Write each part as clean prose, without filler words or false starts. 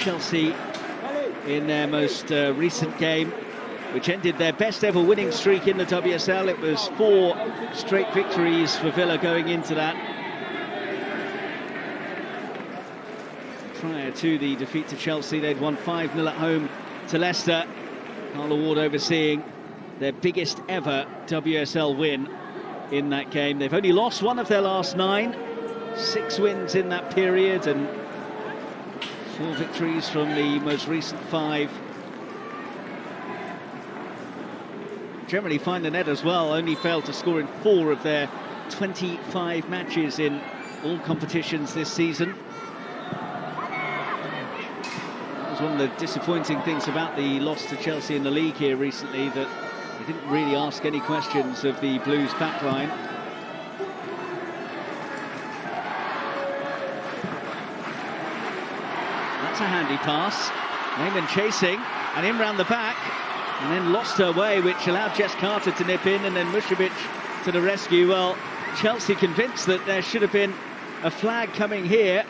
Chelsea in their most recent game, which ended their best ever winning streak in the WSL. It was 4 straight victories for Villa going into that. Prior to the defeat to Chelsea, they'd won 5-0 at home to Leicester. Carla Ward overseeing their biggest ever WSL win in that game. They've only lost 1 of their last 9, 6 wins in that period, and 4 victories from the most recent 5. Generally find the net as well, only failed to score in 4 of their 25 matches in all competitions this season. That was one of the disappointing things about the loss to Chelsea in the league here recently, that they didn't really ask any questions of the Blues backline. That's a handy pass. Lehmann chasing, and in round the back, and then lost her way, which allowed Jess Carter to nip in, and then Mušović to the rescue. Well, Chelsea convinced that there should have been a flag coming here.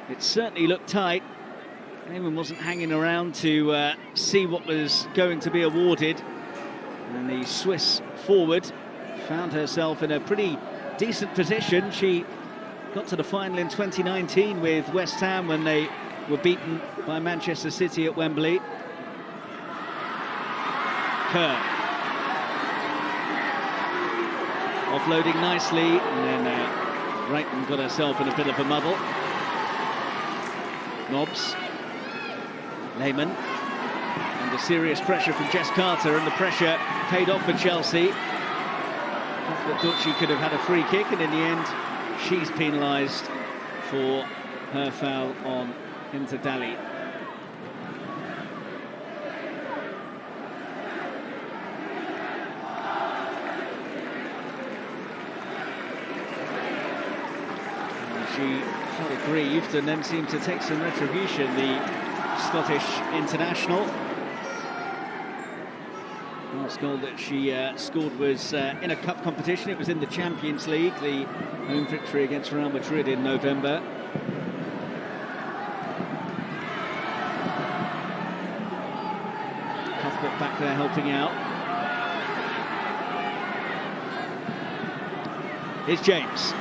It certainly looked tight. Lehmann wasn't hanging around to see what was going to be awarded. And the Swiss forward found herself in a pretty decent position. She got to the final in 2019 with West Ham when they were beaten by Manchester City at Wembley. Kerr offloading nicely, and then Brighton got herself in a bit of a muddle. Nobbs, Lehmann, under serious pressure from Jess Carter, and the pressure paid off for Chelsea. Cuthbert thought she could have had a free kick, and in the end she's penalised for her foul on Interdali. She felt aggrieved and then seemed to take some retribution, the Scottish international. The last goal that she scored was in a cup competition. It was in the Champions League, the home victory against Real Madrid in November. Cuthbert back there helping out. Here's James.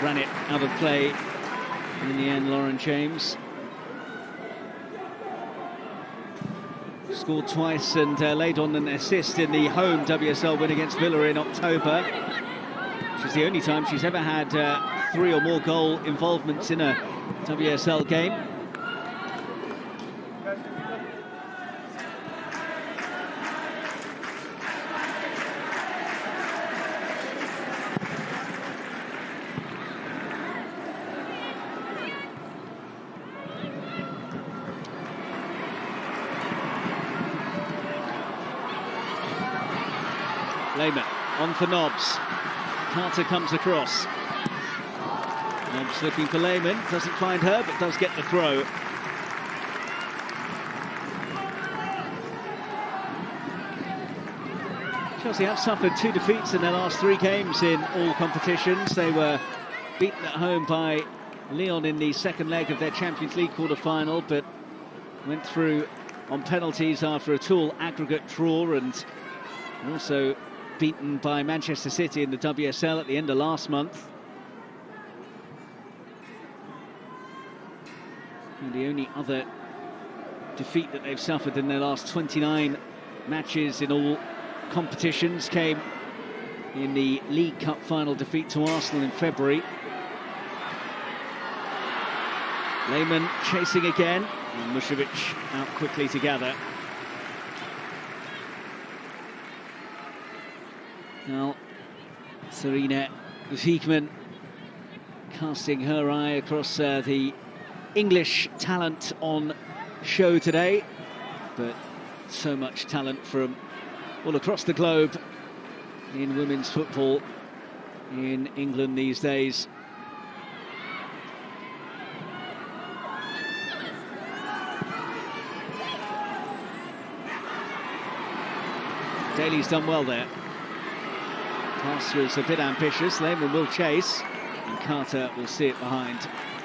Ran it out of play in the end, Lauren James. Scored twice and laid on an assist in the home WSL win against Villa in October, which is the only time she's ever had 3 or more goal involvements in a WSL game. Lehmann on for Nobbs. Carter comes across. Nobbs looking for Lehmann, doesn't find her, but does get the throw. Chelsea have suffered 2 defeats in their last 3 games in all competitions. They were beaten at home by Lyon in the second leg of their Champions League quarter-final, but went through on penalties after a 2-all aggregate draw, and also beaten by Manchester City in the WSL at the end of last month. And the only other defeat that they've suffered in their last 29 matches in all competitions came in the League Cup final defeat to Arsenal in February. Lehmann chasing again, and Mušović out quickly to gather. Now, Serena Wiegman casting her eye across the English talent on show today, but so much talent from all across the globe in women's football in England these days. Daly's done well there. Pass was a bit ambitious. Lehmann will chase, and Carter will see it behind.